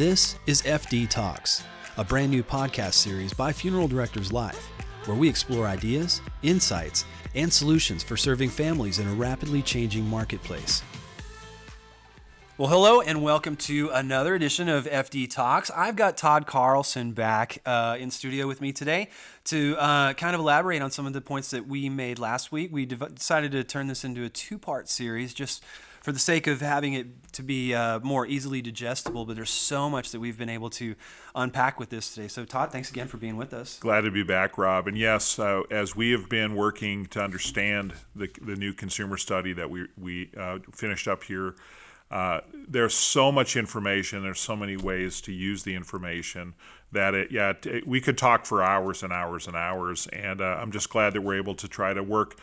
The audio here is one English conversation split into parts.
This is FD Talks, a brand new podcast series by Funeral Directors Live, where we explore ideas, insights, and solutions for serving families in a rapidly changing marketplace. Well, hello and welcome to another edition of FD Talks. I've got Todd Carlson back in studio with me today to kind of elaborate on some of the points that we made last week. We decided to turn this into a two-part series just for the sake of having it to be more easily digestible, but there's so much that we've been able to unpack with this today. So Todd, thanks again for being with us. Glad to be back, Rob. And yes, as we have been working to understand the new consumer study that we finished up here, there's so much information, there's so many ways to use the information that we could talk for hours and hours and hours, and I'm just glad that we're able to try to work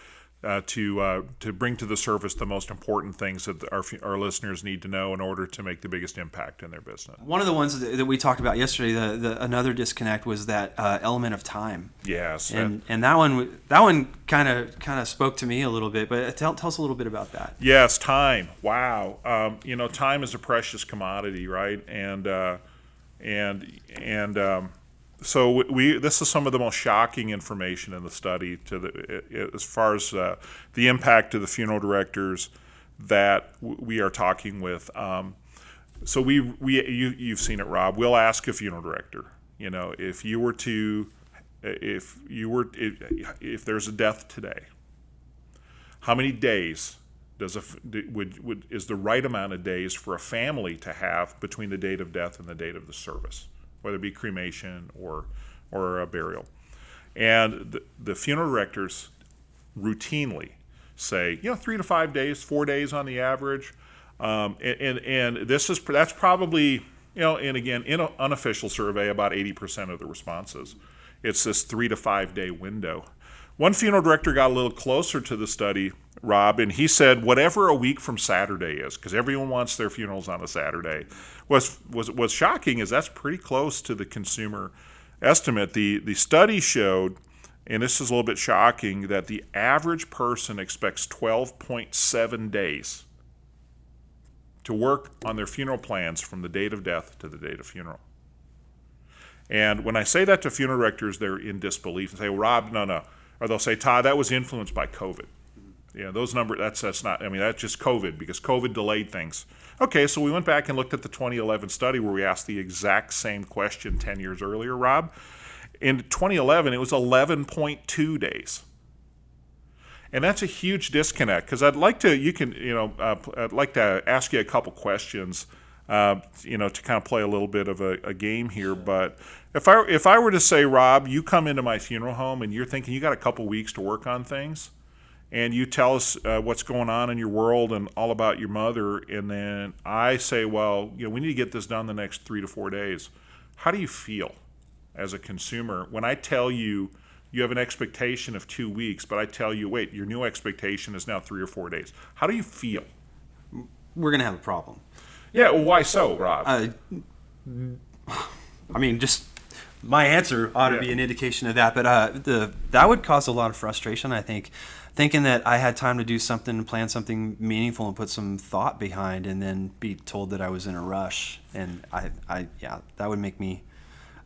to bring to the surface the most important things that our listeners need to know in order to make the biggest impact in their business. One of the ones that we talked about yesterday, another disconnect was that element of time. Yes, and that one kind of spoke to me a little bit. But tell us a little bit about that. Yes, time. Wow, time is a precious commodity, right? So this is some of the most shocking information in the study as far as the impact to the funeral directors that we are talking with. So you've seen it, Rob. We'll ask a funeral director, if there's a death today, how many days is the right amount of days for a family to have between the date of death and the date of the service, whether it be cremation or a burial. And the funeral directors routinely say, 3 to 5 days, 4 days on the average. And that's probably, and again, in an unofficial survey, about 80% of the responses. It's this 3 to 5 day window. One funeral director got a little closer to the study, Rob, and he said whatever a week from Saturday is, because everyone wants their funerals on a Saturday. What's shocking is that's pretty close to the consumer estimate. The study showed, and this is a little bit shocking, that the average person expects 12.7 days to work on their funeral plans from the date of death to the date of funeral. And when I say that to funeral directors, they're in disbelief and say, well, Rob, no. Or they'll say, Todd, that was influenced by COVID. Those numbers, that's not, that's just COVID, because COVID delayed things. Okay, so we went back and looked at the 2011 study where we asked the exact same question 10 years earlier, Rob. In 2011, it was 11.2 days. And that's a huge disconnect, because I'd like to ask you a couple questions, to kind of play a little bit of a game here. But if I were to say, Rob, you come into my funeral home and you're thinking you got a couple weeks to work on things, and you tell us what's going on in your world and all about your mother, and then I say, well, we need to get this done the next 3 to 4 days. How do you feel as a consumer when I tell you you have an expectation of 2 weeks, but I tell you, wait, your new expectation is now 3 or 4 days? How do you feel? We're going to have a problem. Yeah, well, why so, Rob? Just my answer ought to be an indication of that, but that would cause a lot of frustration, I think, thinking that I had time to do something, plan something meaningful, and put some thought behind, and then be told that I was in a rush, and that would make me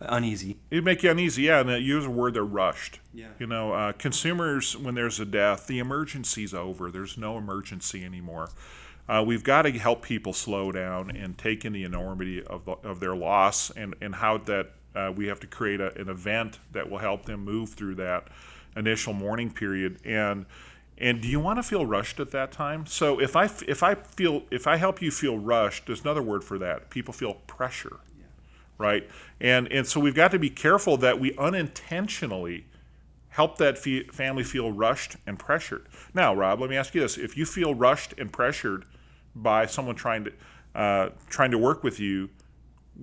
uneasy. It'd make you uneasy, yeah, and use a word, they're rushed. Yeah. Consumers, when there's a death, the emergency's over. There's no emergency anymore. We've got to help people slow down and take in the enormity of their loss, and how that we have to create an event that will help them move through that initial mourning period. And do you want to feel rushed at that time? So if I help you feel rushed, there's another word for that. People feel pressure, right? And so we've got to be careful that we unintentionally help that family feel rushed and pressured. Now, Rob, let me ask you this: if you feel rushed and pressured by someone trying to work with you,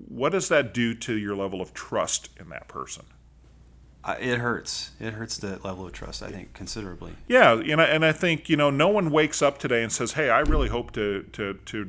what does that do to your level of trust in that person? It hurts. It hurts the level of trust, I think, considerably. Yeah, and I think no one wakes up today and says, "Hey, I really hope to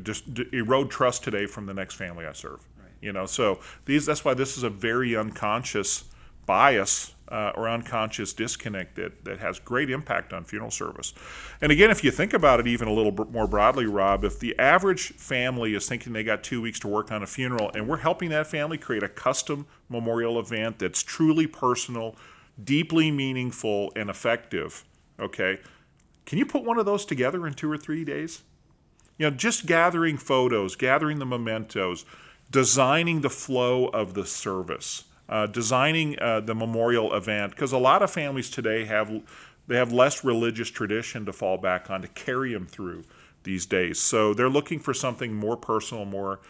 just erode trust today from the next family I serve." Right. So that's why this is a very unconscious bias or unconscious disconnect that has great impact on funeral service. And again, if you think about it even a little more broadly, Rob, if the average family is thinking they got 2 weeks to work on a funeral, and we're helping that family create a custom memorial event that's truly personal, deeply meaningful, and effective, okay, can you put one of those together in 2 or 3 days? Just gathering photos, gathering the mementos, designing the flow of the service, designing the memorial event, because a lot of families today have less religious tradition to fall back on to carry them through these days. So they're looking for something more personal, more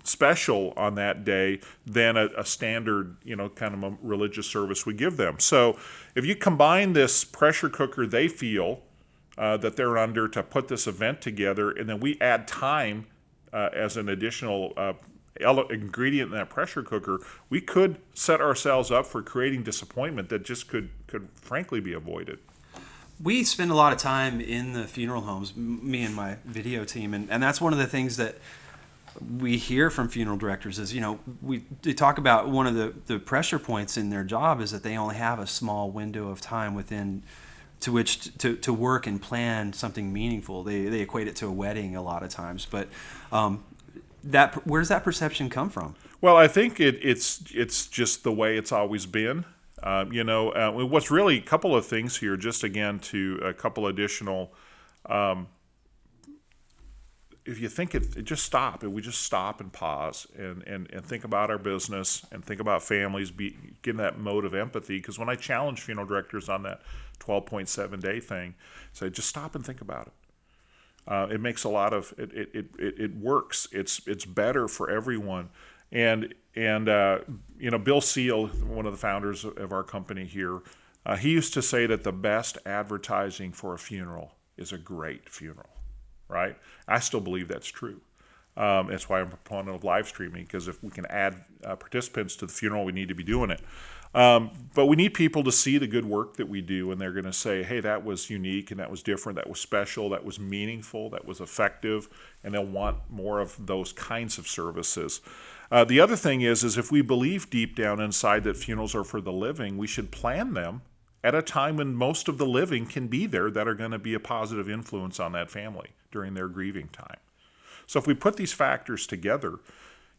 special on that day than a standard, kind of a religious service we give them. So if you combine this pressure cooker they feel that they're under to put this event together, and then we add time as an additional ingredient in that pressure cooker, we could set ourselves up for creating disappointment that just could frankly be avoided. We spend a lot of time in the funeral homes, me and my video team, and that's one of the things that we hear from funeral directors is, they talk about one of the pressure points in their job is that they only have a small window of time within to which to work and plan something meaningful. They equate it to a wedding a lot of times, but where does that perception come from? Well, I think it's just the way it's always been. What's really a couple of things here, just again to a couple additional. If you think it just stop, if we just stop and pause and think about our business and think about families, get in that mode of empathy. Because when I challenge funeral directors on that 12.7 day thing, say just stop and think about it. It makes a lot of it works. It's better for everyone. And Bill Seal, one of the founders of our company here, he used to say that the best advertising for a funeral is a great funeral. Right? I still believe that's true. That's why I'm a proponent of live streaming, because if we can add participants to the funeral, we need to be doing it. But we need people to see the good work that we do, and they're going to say, hey, that was unique, and that was different, that was special, that was meaningful, that was effective, and they'll want more of those kinds of services. The other thing is if we believe deep down inside that funerals are for the living, we should plan them at a time when most of the living can be there that are going to be a positive influence on that family during their grieving time. So if we put these factors together,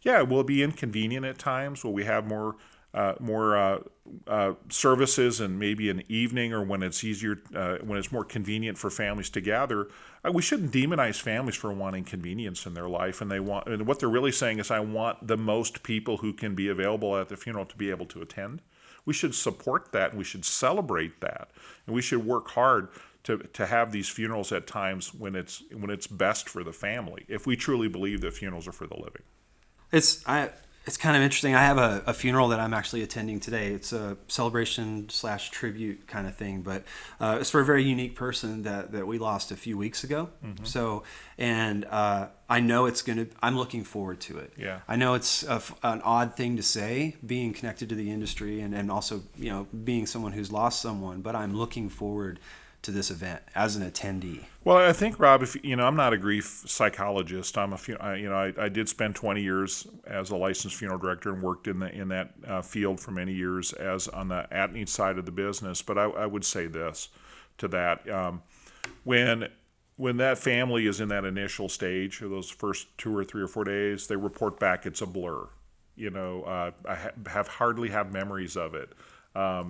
will it be inconvenient at times? Will we have more services and maybe an evening, or when it's easier, when it's more convenient for families to gather? We shouldn't demonize families for wanting convenience in their life, and what they're really saying is, I want the most people who can be available at the funeral to be able to attend. We should support that, and we should celebrate that, and we should work hard to have these funerals at times when it's best for the family, if we truly believe that funerals are for the living. It's kind of interesting. I have a funeral that I'm actually attending today. It's a celebration/tribute kind of thing, but it's for a very unique person that we lost a few weeks ago. Mm-hmm. So, and I know I'm looking forward to it. Yeah. I know it's an odd thing to say, being connected to the industry and also, being someone who's lost someone, but I'm looking forward to this event as an attendee. Well, I think, Rob, I'm not a grief psychologist. I did spend 20 years as a licensed funeral director and worked in that field for many years as on the at-need side of the business. But I would say this to that: when that family is in that initial stage, or those first 2 or 3 or 4 days, they report back it's a blur. I hardly have memories of it. I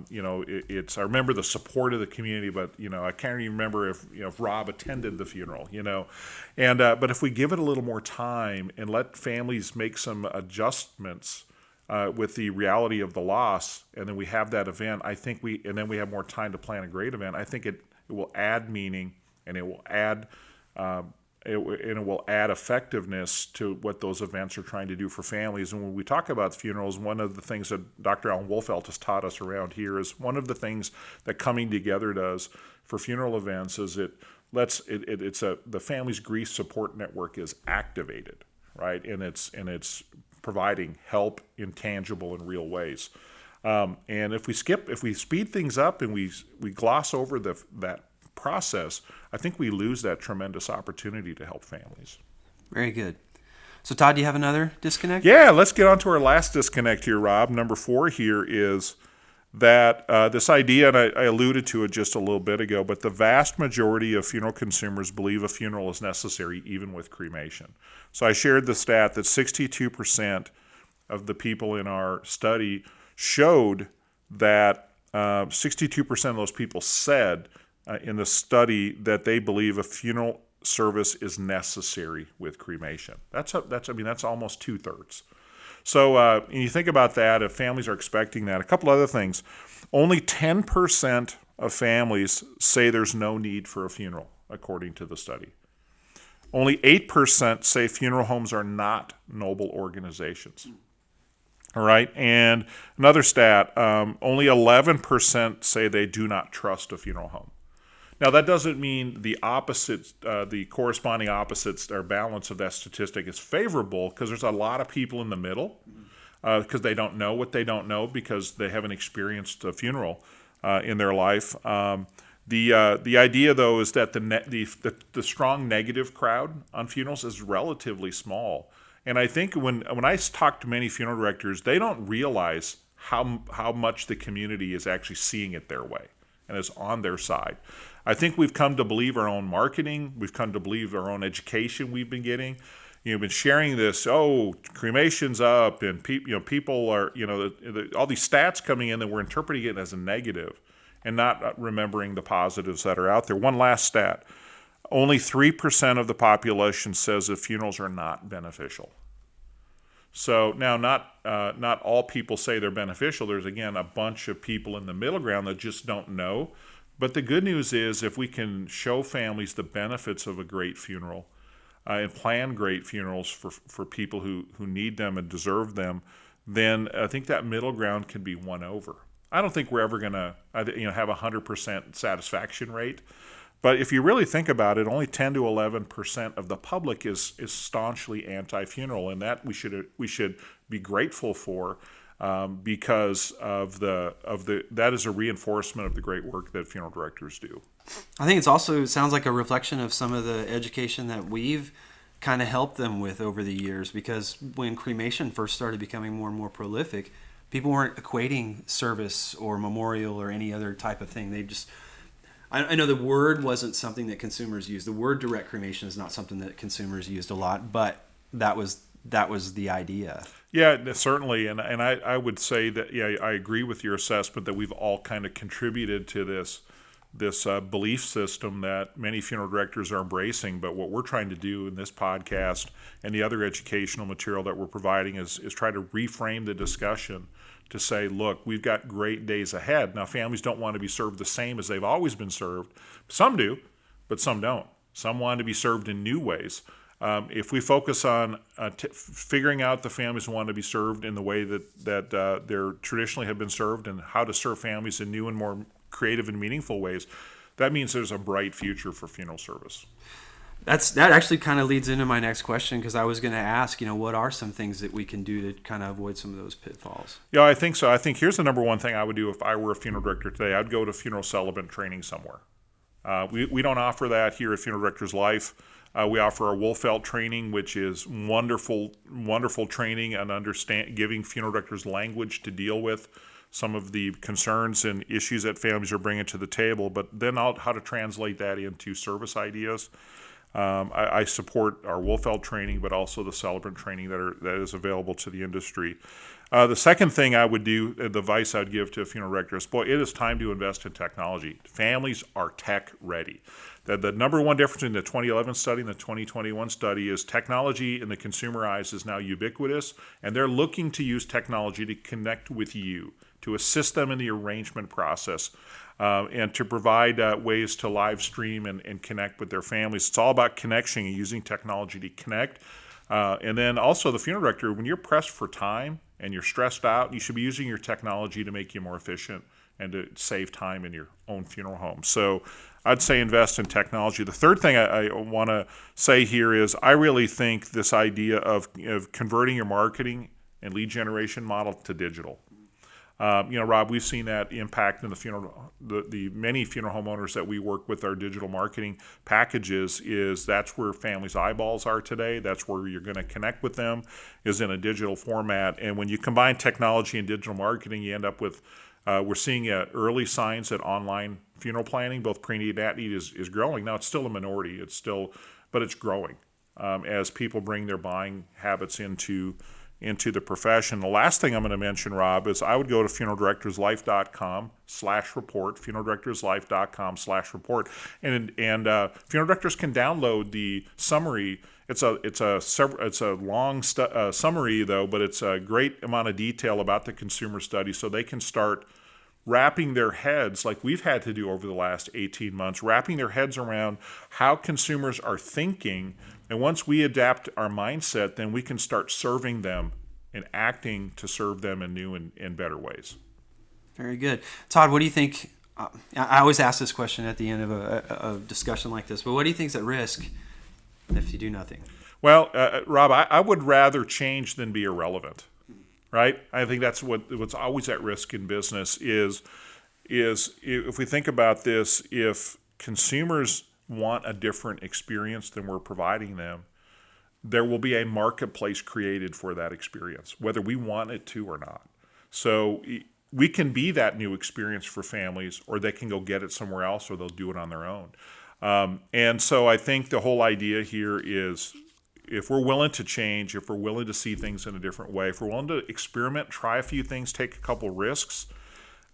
remember the support of the community, but I can't even remember if Rob attended the funeral. But if we give it a little more time and let families make some adjustments with the reality of the loss, and then we have that event, and then we have more time to plan a great event. I think it will add meaning, and it will add effectiveness to what those events are trying to do for families. And when we talk about funerals, one of the things that Dr. Alan Wolfelt has taught us around here is one of the things that coming together does for funeral events is the family's grief support network is activated, right? And it's providing help in tangible and real ways. And if we speed things up and we gloss over that process, I think we lose that tremendous opportunity to help families. Very good. So Todd, do you have another disconnect? Yeah, let's get on to our last disconnect here, Rob. Number 4 here is that this idea, and I alluded to it just a little bit ago, but the vast majority of funeral consumers believe a funeral is necessary even with cremation. So I shared the stat that 62% of the people in our study showed that 62% of those people said in the study that they believe a funeral service is necessary with cremation. That's almost 2/3. So when you think about that, if families are expecting that, a couple other things. Only 10% of families say there's no need for a funeral, according to the study. Only 8% say funeral homes are not noble organizations. All right, and another stat, only 11% say they do not trust a funeral home. Now, that doesn't mean the opposite, the corresponding opposites or balance of that statistic is favorable, because there's a lot of people in the middle because they don't know what they don't know because they haven't experienced a funeral in their life. The idea, though, is that the strong negative crowd on funerals is relatively small. And I think when I talk to many funeral directors, they don't realize how much the community is actually seeing it their way and is on their side. I think we've come to believe our own marketing. We've come to believe our own education we've been getting. Been sharing this, cremation's up, and people are, all these stats coming in that we're interpreting it as a negative and not remembering the positives that are out there. One last stat. Only 3% of the population says that funerals are not beneficial. So now not all people say they're beneficial. There's, again, a bunch of people in the middle ground that just don't know. But the good news is if we can show families the benefits of a great funeral and plan great funerals for people who need them and deserve them, then I think that middle ground can be won over. I don't think we're ever going to have a 100% satisfaction rate. But if you really think about it, only 10 to 11% of the public is staunchly anti-funeral, and that we should be grateful for. Because of that is a reinforcement of the great work that funeral directors do. I think it sounds like a reflection of some of the education that we've kind of helped them with over the years, because when cremation first started becoming more and more prolific, people weren't equating service or memorial or any other type of thing. They just, I know the word wasn't something that consumers used. The word direct cremation is not something that consumers used a lot, but that was the idea. Yeah, certainly, and I would say that I agree with your assessment that we've all kind of contributed to this belief system that many funeral directors are embracing. But what we're trying to do in this podcast and the other educational material that we're providing is try to reframe the discussion to say, look, we've got great days ahead. Now, families don't want to be served the same as they've always been served. Some do, but some don't. Some want to be served in new ways. If we focus on figuring out the families who want to be served in the way that they're traditionally have been served, and how to serve families in new and more creative and meaningful ways, that means there's a bright future for funeral service. That actually kind of leads into my next question, because I was going to ask, what are some things that we can do to kind of avoid some of those pitfalls? Yeah, I think so. I think here's the number one thing I would do if I were a funeral director today. I'd go to funeral celebrant training somewhere. We don't offer that here at Funeral Directors Life. We offer our Wolfelt training, which is wonderful training and giving funeral directors language to deal with some of the concerns and issues that families are bringing to the table, but then how to translate that into service ideas. I support our Wolfelt training, but also the celebrant training that is available to the industry. The second thing I would do, the advice I'd give to a funeral director is, it is time to invest in technology. Families are tech ready. The number one difference in the 2011 study and the 2021 study is technology in the consumer eyes is now ubiquitous, and they're looking to use technology to connect with you, to assist them in the arrangement process, and to provide ways to live stream and connect with their families. It's all about connection and using technology to connect. And then also the funeral director, when you're pressed for time and you're stressed out, you should be using your technology to make you more efficient and to save time in your own funeral home. So I'd say invest in technology. The third thing I want to say here is I really think this idea of converting your marketing and lead generation model to digital. Rob, we've seen that impact in the many funeral homeowners that we work with. Our digital marketing packages that's where families' eyeballs are today. That's where you're going to connect with them, is in a digital format. And when you combine technology and digital marketing, you end up with we're seeing early signs that online funeral planning, both pre-need and at-need, is growing. Now, it's still a minority. But it's growing as people bring their buying habits into the profession. The last thing I'm going to mention, Rob, is I would go to funeraldirectorslife.com/report, funeraldirectorslife.com/report, and funeral directors can download the summary. It's a long summary though, but it's a great amount of detail about the consumer study, so they can start wrapping their heads, like we've had to do over the last 18 months, wrapping their heads around how consumers are thinking. And once we adapt our mindset, then we can start serving them and acting to serve them in new and better ways. Very good. Todd, what do you think? I always ask this question at the end of a discussion like this, but what do you think is at risk if you do nothing? Well, Rob, I would rather change than be irrelevant, right? I think that's what's always at risk in business is if we think about this, if consumers want a different experience than we're providing them, there will be a marketplace created for that experience, whether we want it to or not. So we can be that new experience for families, or they can go get it somewhere else, or they'll do it on their own. And so I think the whole idea here is, if we're willing to change, if we're willing to see things in a different way, if we're willing to experiment, try a few things, take a couple risks,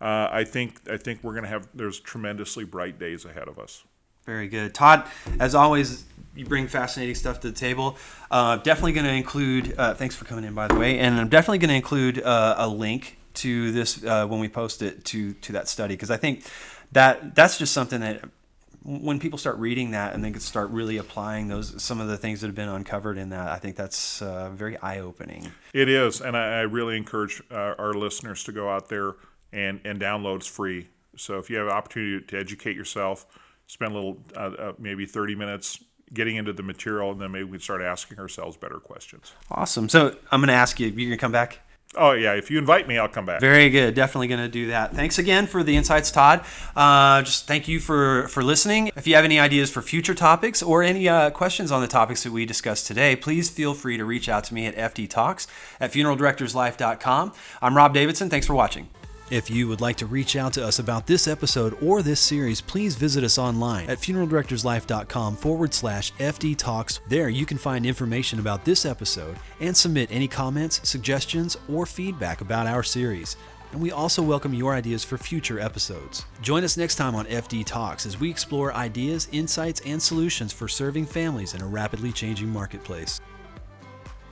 I think we're going to there's tremendously bright days ahead of us. Very good. Todd, as always, you bring fascinating stuff to the table. Definitely going to include, thanks for coming in, by the way, and I'm definitely going to include a link to this when we post it to that study, because I think that's just something that when people start reading that and they can start really applying some of the things that have been uncovered in that, I think that's very eye-opening. It is, and I really encourage our listeners to go out there and download. It's free. So if you have an opportunity to educate yourself, spend a little, maybe 30 minutes getting into the material, and then maybe we can start asking ourselves better questions. Awesome. So I'm going to ask you, you're going to come back? Oh, yeah. If you invite me, I'll come back. Very good. Definitely going to do that. Thanks again for the insights, Todd. Just thank you for listening. If you have any ideas for future topics or any questions on the topics that we discussed today, please feel free to reach out to me at fdtalks@funeraldirectorslife.com. I'm Rob Davidson. Thanks for watching. If you would like to reach out to us about this episode or this series, please visit us online at funeraldirectorslife.com/FD Talks. There you can find information about this episode and submit any comments, suggestions, or feedback about our series. And we also welcome your ideas for future episodes. Join us next time on FD Talks as we explore ideas, insights, and solutions for serving families in a rapidly changing marketplace.